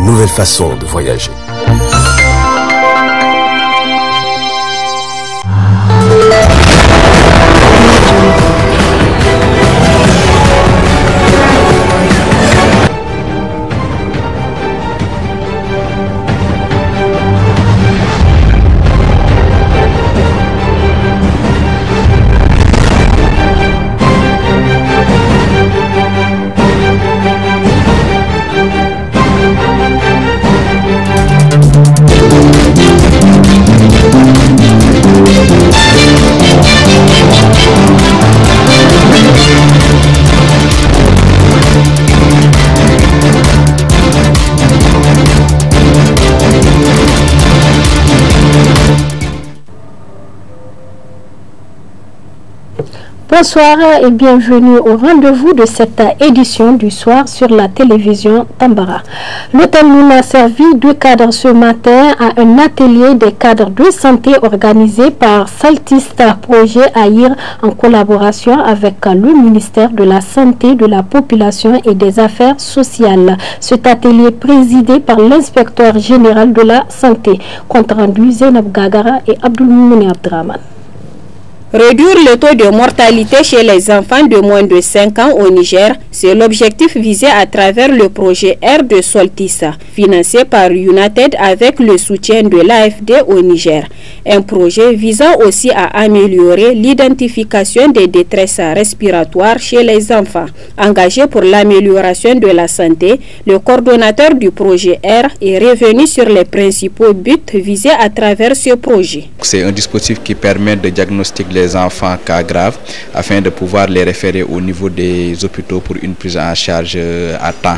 une nouvelle façon de voyager. Bonsoir et bienvenue au rendez-vous de cette édition du soir sur la télévision Tambara. L'hôtel nous a servi de cadre ce matin à un atelier des cadres de santé organisé par Saltista Projet Aïr en collaboration avec le ministère de la Santé, de la Population et des Affaires sociales. Cet atelier présidé par l'inspecteur général de la Santé. Compte rendu Zainab Gagara et Abdulmouni Abdraman. Réduire le taux de mortalité chez les enfants de moins de 5 ans au Niger, c'est l'objectif visé à travers le projet R de Soltisa, financé par United avec le soutien de l'AFD au Niger. Un projet visant aussi à améliorer l'identification des détresses respiratoires chez les enfants. Engagé pour l'amélioration de la santé, le coordonnateur du projet R est revenu sur les principaux buts visés à travers ce projet. C'est un dispositif qui permet de diagnostiquer les enfants cas graves afin de pouvoir les référer au niveau des hôpitaux pour une prise en charge à temps.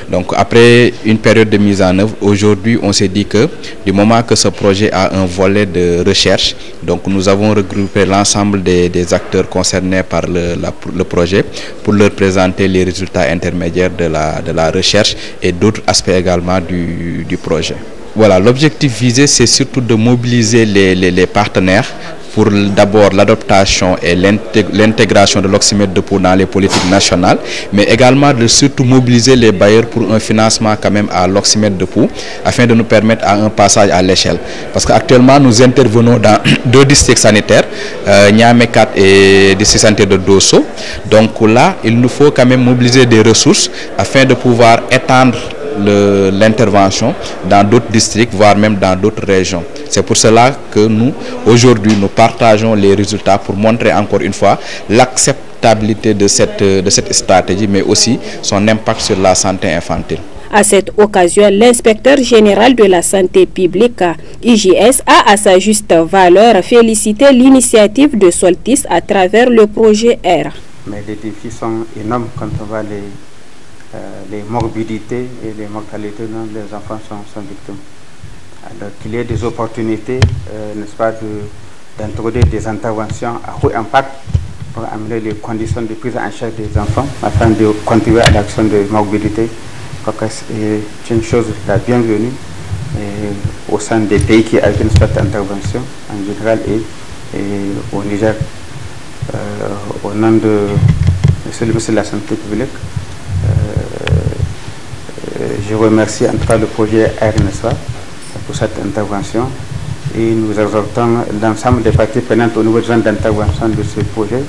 Donc après une période de mise en œuvre, aujourd'hui on s'est dit que du moment que ce projet a un volet de recherche, donc nous avons regroupé l'ensemble des acteurs concernés par le projet pour leur présenter les résultats intermédiaires de la recherche et d'autres aspects également du projet. Voilà, l'objectif visé c'est surtout de mobiliser les partenaires pour d'abord l'adaptation et l'intégration de l'oxymètre de peau dans les politiques nationales, mais également de surtout mobiliser les bailleurs pour un financement quand même à l'oxymètre de peau, afin de nous permettre à un passage à l'échelle. Parce qu'actuellement nous intervenons dans 2 districts sanitaires, Niamey 4 et district sanitaire de Dosso. Donc là, il nous faut quand même mobiliser des ressources afin de pouvoir étendre l'intervention dans d'autres districts, voire même dans d'autres régions. C'est pour cela que nous, aujourd'hui, nous partageons les résultats pour montrer encore une fois l'acceptabilité de cette stratégie, mais aussi son impact sur la santé infantile. À cette occasion, l'inspecteur général de la santé publique, IGS, a à sa juste valeur félicité l'initiative de Soltis à travers le projet R. Mais les défis sont énormes quand on voit les morbidités et les mortalités dont les enfants sont victimes. Alors qu'il y ait des opportunités, n'est-ce pas, d'introduire des interventions à haut impact pour améliorer les conditions de prise en charge des enfants afin de contribuer à l'action de morbidité. C'est une chose la bienvenue au sein des pays qui organisent cette intervention en général et au Niger. Au nom de M. le ministre de la Santé publique, je remercie en tout cas le projet RNSA pour cette intervention et nous exhortons l'ensemble des parties prenantes au niveau de zone d'intervention de ce projet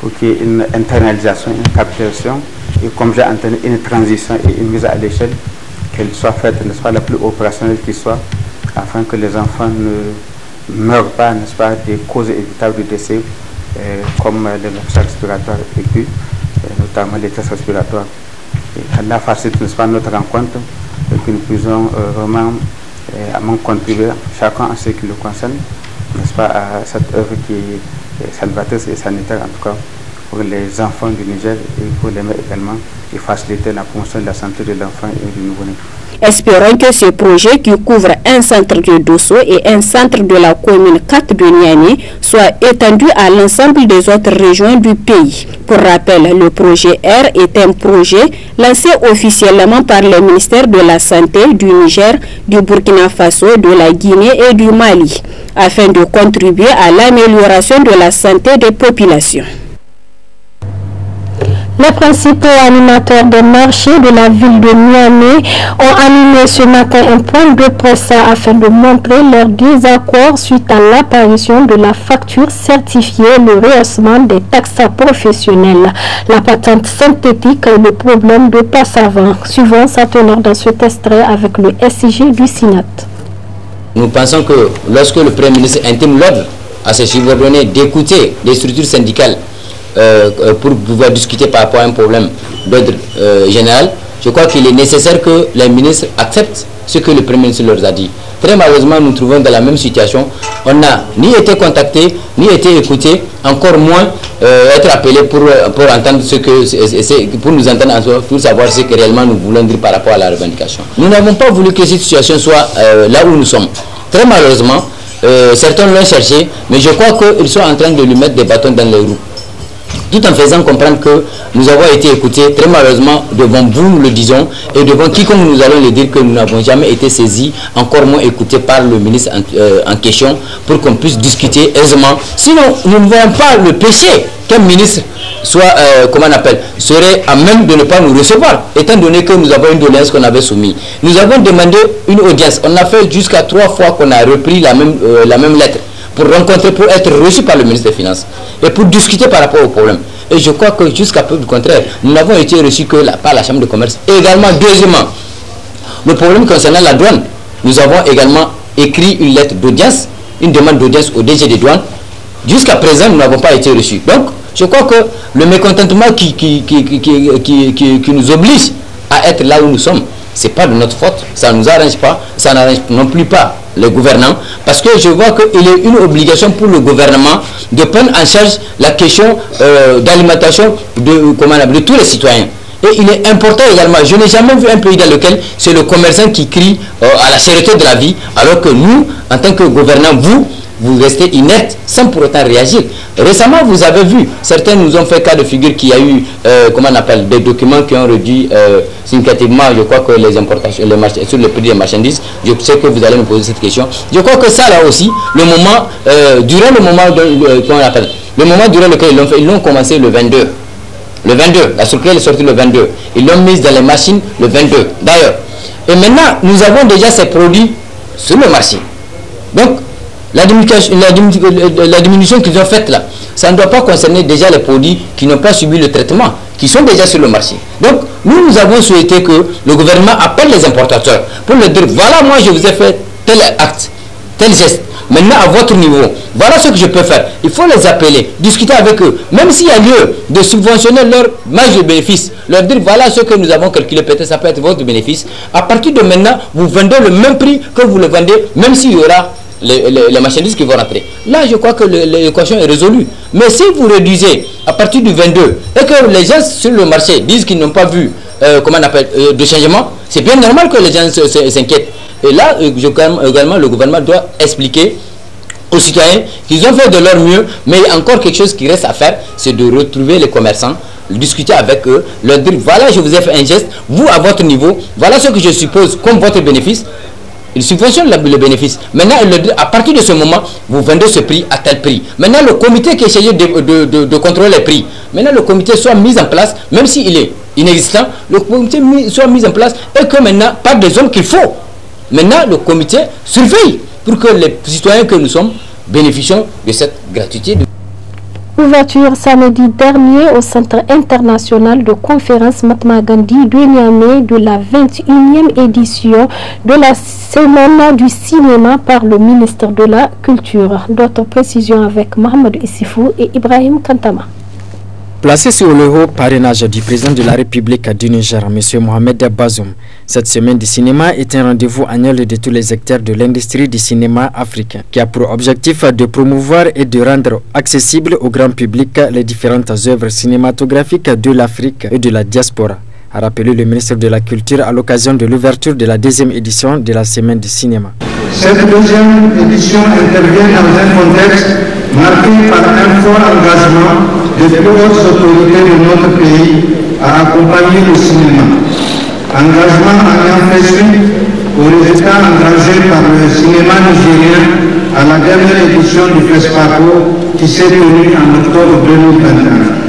pour qu'il y ait une internalisation, une captation et comme j'ai entendu une transition et une mise à l'échelle, qu'elle soit faite, n'est-ce pas, la plus opérationnelle qui soit, afin que les enfants ne meurent pas, n'est-ce pas, des causes évitables de décès comme les infections respiratoires aiguës, notamment les tests respiratoires. Allah facilite, n'est-ce pas, notre rencontre et que nous puissions vraiment contribuer, chacun en ce qui le concerne, n'est-ce pas, à cette œuvre qui est salvatrice et sanitaire, en tout cas, pour les enfants du Niger et pour les mères également, et faciliter la promotion de la santé de l'enfant et du nouveau-né. Espérons que ce projet qui couvre un centre de Dosso et un centre de la commune 4 de Niamey soit étendu à l'ensemble des autres régions du pays. Pour rappel, le projet R est un projet lancé officiellement par le ministère de la Santé du Niger, du Burkina Faso, de la Guinée et du Mali, afin de contribuer à l'amélioration de la santé des populations. Les principaux animateurs des marchés de la ville de Niamey ont animé ce matin un point de presse afin de montrer leur désaccord suite à l'apparition de la facture certifiée, le rehaussement des taxes professionnelles, la patente synthétique et le problème de passe avant. Suivant sa teneur dans cet extrait avec le SIG du Sénat. Nous pensons que lorsque le Premier ministre intime l'ordre à ses subordonnés d'écouter les structures syndicales pour pouvoir discuter par rapport à un problème d'ordre général, je crois qu'il est nécessaire que les ministres acceptent ce que le Premier ministre leur a dit. Très malheureusement, nous nous trouvons dans la même situation. On n'a ni été contacté, ni été écouté, encore moins être appelé pour entendre ce que, pour nous entendre, pour savoir ce que réellement nous voulons dire par rapport à la revendication. Nous n'avons pas voulu que cette situation soit là où nous sommes. Très malheureusement, certains l'ont cherché, mais je crois qu'ils sont en train de lui mettre des bâtons dans les roues. Tout en faisant comprendre que nous avons été écoutés, très malheureusement, devant vous, nous le disons, et devant quiconque nous allons le dire que nous n'avons jamais été saisis, encore moins écoutés par le ministre en question, pour qu'on puisse discuter aisément. Sinon, nous ne voyons pas le péché qu'un ministre soit, serait à même de ne pas nous recevoir, étant donné que nous avons une doléance qu'on avait soumise. Nous avons demandé une audience. On a fait jusqu'à 3 fois qu'on a repris la même lettre, pour rencontrer, pour être reçu par le ministre des Finances et pour discuter par rapport au problème. Et je crois que jusqu'à peu du contraire, nous n'avons été reçus que par la Chambre de commerce. Et également, deuxièmement, le problème concernant la douane, nous avons également écrit une lettre d'audience, une demande d'audience au DG des douanes. Jusqu'à présent, nous n'avons pas été reçus. Donc, je crois que le mécontentement qui nous oblige à être là où nous sommes, ce n'est pas de notre faute, ça ne nous arrange pas, ça n'arrange non plus pas les gouvernants, parce que je vois qu'il est une obligation pour le gouvernement de prendre en charge la question d'alimentation de tous les citoyens. Et il est important également, je n'ai jamais vu un pays dans lequel c'est le commerçant qui crie à la cherté de la vie, alors que nous, en tant que gouvernants, vous restez inerte sans pour autant réagir. Récemment, vous avez vu, certains nous ont fait cas de figure qu'il y a eu, des documents qui ont réduit significativement, je crois que les importations, sur le prix des marchandises. Je sais que vous allez me poser cette question. Je crois que ça, là aussi, le moment, durant le moment durant lequel ils l'ont fait, ils l'ont commencé le 22. Le 22, la circulaire est sortie le 22. Ils l'ont mise dans les machines le 22, d'ailleurs. Et maintenant, nous avons déjà ces produits sur le marché. Donc, la diminution qu'ils ont faite là, ça ne doit pas concerner déjà les produits qui n'ont pas subi le traitement, qui sont déjà sur le marché. Donc, nous avons souhaité que le gouvernement appelle les importateurs pour leur dire, voilà, moi je vous ai fait tel acte, tel geste. Maintenant, à votre niveau, voilà ce que je peux faire. Il faut les appeler, discuter avec eux. Même s'il y a lieu de subventionner leur marge de bénéfice, leur dire, voilà ce que nous avons calculé, peut-être ça peut être votre bénéfice. À partir de maintenant, vous vendez le même prix que vous le vendez, même s'il y aura les marchandises qui vont rentrer. Là, je crois que l'équation est résolue. Mais si vous réduisez à partir du 22 et que les gens sur le marché disent qu'ils n'ont pas vu de changement, c'est bien normal que les gens s'inquiètent. Et là, également, le gouvernement doit expliquer aux citoyens qu'ils ont fait de leur mieux, mais il y a encore quelque chose qui reste à faire, c'est de retrouver les commerçants, discuter avec eux, leur dire, voilà, je vous ai fait un geste, vous à votre niveau, voilà ce que je suppose comme votre bénéfice. Ils subventionnent le bénéfice. Maintenant, il leur dit, à partir de ce moment, vous vendez ce prix à tel prix. Maintenant, le comité qui est chargé de contrôler les prix, maintenant le comité soit mis en place, même s'il est inexistant, le comité soit mis en place et que maintenant, par des hommes qu'il faut. Maintenant, le comité surveille pour que les citoyens que nous sommes bénéficient de cette gratuité. Ouverture samedi dernier au Centre international de conférence Mahatma Gandhi de Niamey de la 21e édition de la Semaine du cinéma par le ministre de la Culture. D'autres précisions avec Mohamed Issifou et Ibrahim Kantama. Placé sur le haut parrainage du président de la République du Niger, M. Mohamed Bazoum, cette semaine du cinéma est un rendez-vous annuel de tous les acteurs de l'industrie du cinéma africain, qui a pour objectif de promouvoir et de rendre accessible au grand public les différentes œuvres cinématographiques de l'Afrique et de la diaspora, a rappelé le ministre de la Culture à l'occasion de l'ouverture de la 2e édition de la Semaine du cinéma. Cette 2e édition intervient dans un contexte marqué par un fort engagement des plus hautes autorités de notre pays à accompagner le cinéma. Engagement ayant fait suite aux résultats engagés par le cinéma nigérien à la dernière édition du FESPACO qui s'est tenue en octobre 2021.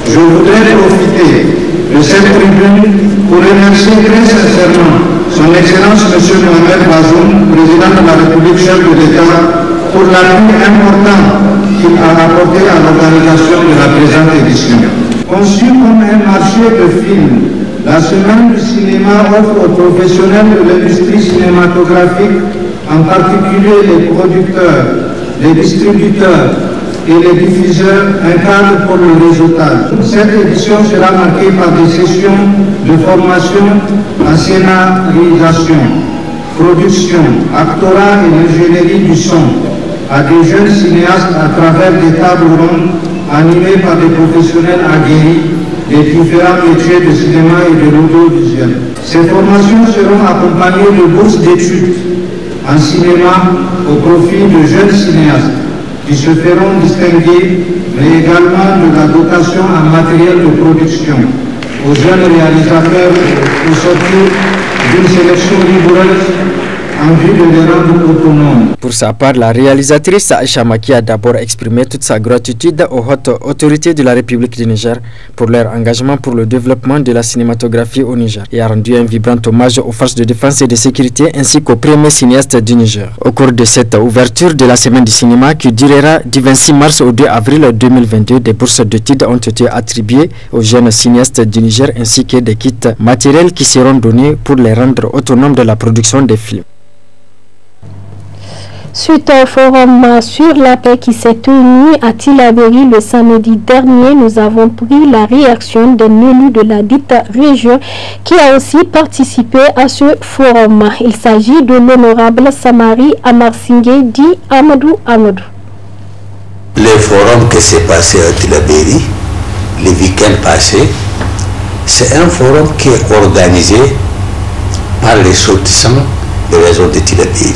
Je voudrais profiter de cette tribune pour remercier très sincèrement Son Excellence M. Mohamed Bazoum, président de la République, chef de l'État, pour l'appui important qu'il a apporté à l'organisation de la présente édition. Conçue comme un marché de films, la Semaine du cinéma offre aux professionnels de l'industrie cinématographique, en particulier les producteurs, les distributeurs et les diffuseurs, un cadre pour le réseautage. Cette édition sera marquée par des sessions de formation en scénarisation, production, actorat et ingénierie du son à des jeunes cinéastes à travers des tables rondes animées par des professionnels aguerris des différents métiers de cinéma et de l'audiovisuel. Ces formations seront accompagnées de bourses d'études en cinéma au profit de jeunes cinéastes qui se feront distinguer, mais également de la dotation en matériel de production aux jeunes réalisateurs au sortir d'une sélection rigoureuse en vue de les rendre autonomes. Pour sa part, la réalisatrice Aïcha Maki a d'abord exprimé toute sa gratitude aux hautes autorités de la République du Niger pour leur engagement pour le développement de la cinématographie au Niger et a rendu un vibrant hommage aux forces de défense et de sécurité ainsi qu'aux premiers cinéastes du Niger. Au cours de cette ouverture de la semaine du cinéma qui durera du 26 mars au 2 avril 2022, des bourses d'études ont été attribuées aux jeunes cinéastes du Niger ainsi que des kits matériels qui seront donnés pour les rendre autonomes de la production des films. Suite au forum sur la paix qui s'est tenu à Tillabéri le samedi dernier, nous avons pris la réaction d'un élu de la dite région qui a aussi participé à ce forum. Il s'agit de l'honorable Samari Amarsingue dit Amadou Amadou. Le forum qui s'est passé à Tillabéri le week-end passé, c'est un forum qui est organisé par les sortissants de la région de Tillabéri.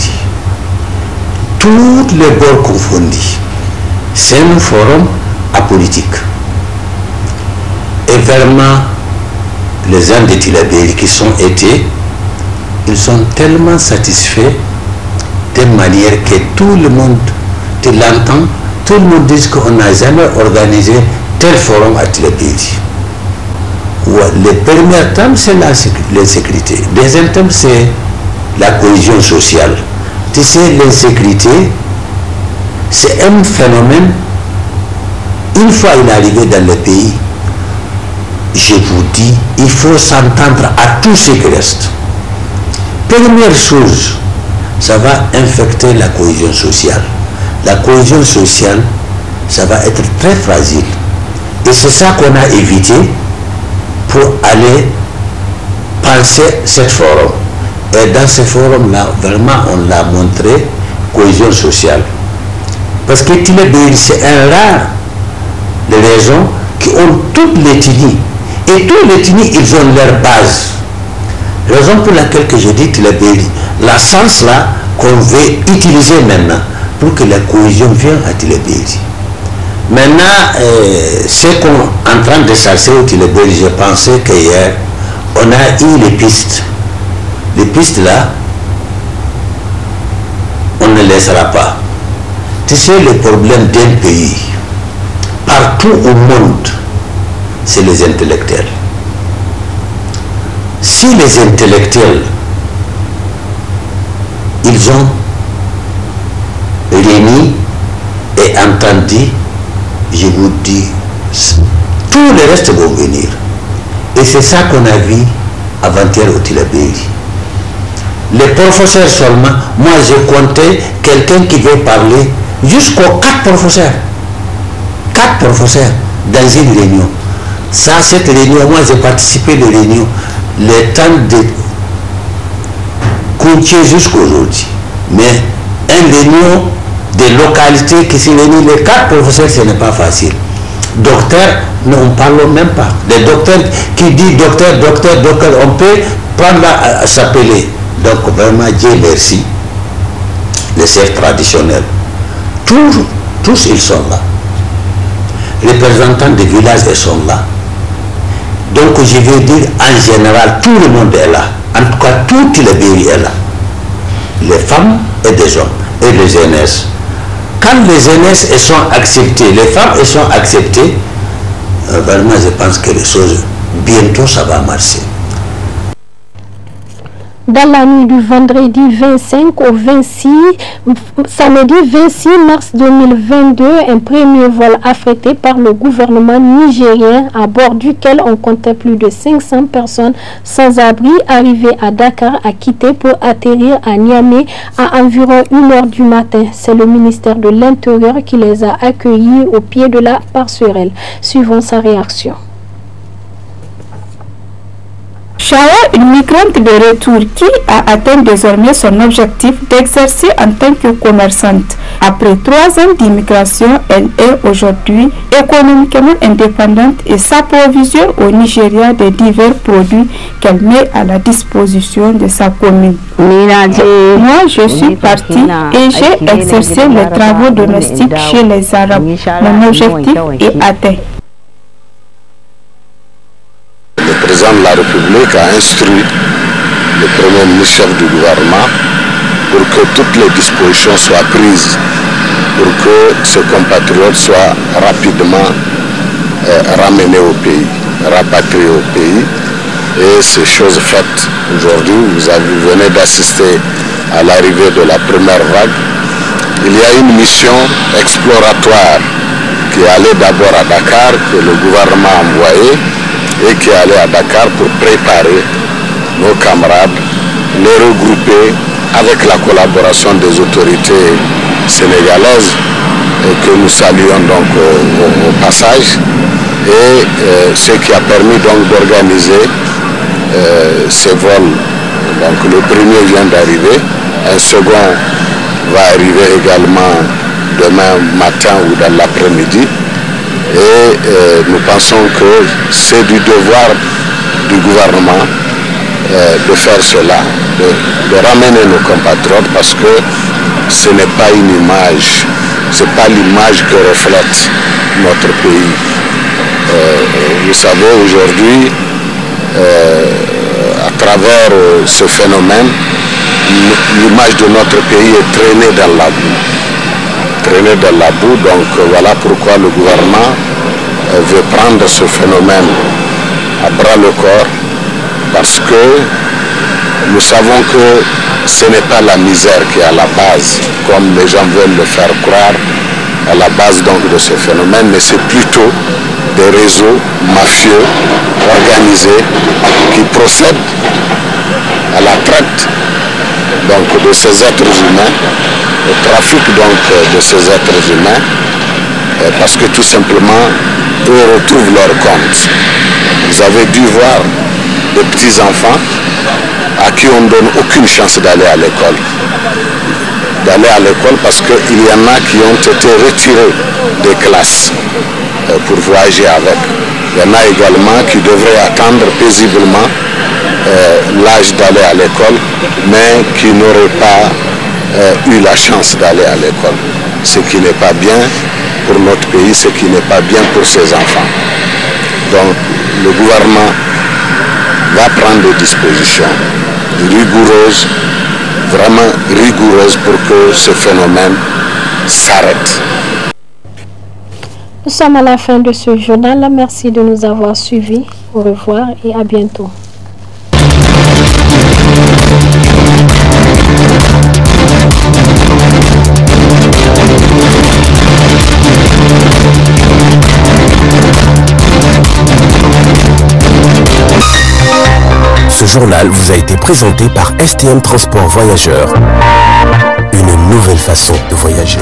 Toutes les bords confondus. C'est un forum apolitique. Et vraiment, les gens de Tillabéri qui sont été, ils sont tellement satisfaits de manière que tout le monde l'entend, tout le monde dit qu'on n'a jamais organisé tel forum à Tillabéri. Le premier thème, c'est la sécurité. Le deuxième thème, c'est la cohésion sociale. Tu sais, l'insécurité, c'est un phénomène, une fois il est arrivé dans le pays, je vous dis, il faut s'entendre à tout ce qui reste. Première chose, ça va infecter la cohésion sociale. La cohésion sociale, ça va être très fragile. Et c'est ça qu'on a évité pour aller penser ce forum. Et dans ce forum-là, vraiment, on l'a montré, cohésion sociale. Parce que Tillabéri, c'est un rare de régions qui ont toutes les ethnies. Et tous les ethnies, ils ont leur base. Raison pour laquelle que je dis Tillabéri, la sens là qu'on veut utiliser maintenant pour que la cohésion vienne à Tillabéri. Maintenant, ce qu'on est en train de chercher au Tillabéri, je pensais qu'hier, on a eu les pistes. Les pistes là, on ne laissera pas. Tu sais, le problème d'un pays, partout au monde, c'est les intellectuels. Si les intellectuels, ils ont réuni et entendu, je vous dis, tout le reste vont venir. Et c'est ça qu'on a vu avant-hier au Tillabéri. Les professeurs seulement, moi j'ai compté quelqu'un qui veut parler jusqu'aux 4 professeurs. 4 professeurs dans une réunion. Ça, cette réunion, moi j'ai participé à la réunion, le temps de continuer jusqu'aujourd'hui. Mais une réunion de localité qui se réunit les 4 professeurs, ce n'est pas facile. Docteur, nous ne parlons même pas. Les docteurs qui disent docteur, on peut prendre à s'appeler. Donc vraiment, Dieu merci, les chefs traditionnels, tous ils sont là. Les représentants des villages, ils sont là. Donc je veux dire, en général, tout le monde est là. En tout cas, tout le pays est là. Les femmes et les hommes, et les jeunesses. Quand les jeunesses sont acceptées, les femmes sont acceptées, Vraiment, je pense que les choses, bientôt, ça va marcher. Dans la nuit du vendredi 25 au samedi 26 mars 2022, un premier vol affrété par le gouvernement nigérien à bord duquel on comptait plus de 500 personnes sans abri arrivées à Dakar a quitté pour atterrir à Niamey à environ 1h du matin. C'est le ministère de l'Intérieur qui les a accueillis au pied de la passerelle. Suivons sa réaction. Chaya, une migrante de retour qui a atteint désormais son objectif d'exercer en tant que commerçante. Après 3 ans d'immigration, elle est aujourd'hui économiquement indépendante et s'approvisionne au Nigeria de divers produits qu'elle met à la disposition de sa commune. Moi, je suis partie et j'ai exercé les travaux domestiques chez les Arabes. Mon objectif est atteint. Le président de la République a instruit le premier ministre chef du gouvernement pour que toutes les dispositions soient prises pour que ces compatriotes soient rapidement ramenés au pays, rapatriés au pays. Et ces choses faites aujourd'hui, vous venez d'assister à l'arrivée de la première vague. Il y a une mission exploratoire qui est allée d'abord à Dakar, que le gouvernement a envoyé, et qui est allé à Dakar pour préparer nos camarades, les regrouper avec la collaboration des autorités sénégalaises et que nous saluons donc au passage, et ce qui a permis donc d'organiser ces vols. Donc le premier vient d'arriver, un second va arriver également demain matin ou dans l'après-midi. Et nous pensons que c'est du devoir du gouvernement de faire cela, de ramener nos compatriotes, parce que ce n'est pas une image, ce n'est pas l'image que reflète notre pays. Vous savez, aujourd'hui, à travers ce phénomène, l'image de notre pays est traînée dans la boue. Donc voilà pourquoi le gouvernement veut prendre ce phénomène à bras le corps, parce que nous savons que ce n'est pas la misère qui est à la base, comme les gens veulent le faire croire, à la base donc de ce phénomène, mais c'est plutôt des réseaux mafieux organisés qui procèdent à la traite donc de ces êtres humains, au trafic donc de ces êtres humains, parce que tout simplement eux retrouvent leur compte. Vous avez dû voir des petits enfants à qui on ne donne aucune chance d'aller à l'école. Parce qu'il y en a qui ont été retirés des classes pour voyager avec. Il y en a également qui devraient attendre paisiblement l'âge d'aller à l'école, mais qui n'auraient pas eu la chance d'aller à l'école. Ce qui n'est pas bien pour notre pays, ce qui n'est pas bien pour ses enfants. Donc le gouvernement va prendre des dispositions rigoureuses, vraiment rigoureuses, pour que ce phénomène s'arrête. Nous sommes à la fin de ce journal. Merci de nous avoir suivis. Au revoir et à bientôt. Ce journal vous a été présenté par STM Transport Voyageurs. Une nouvelle façon de voyager.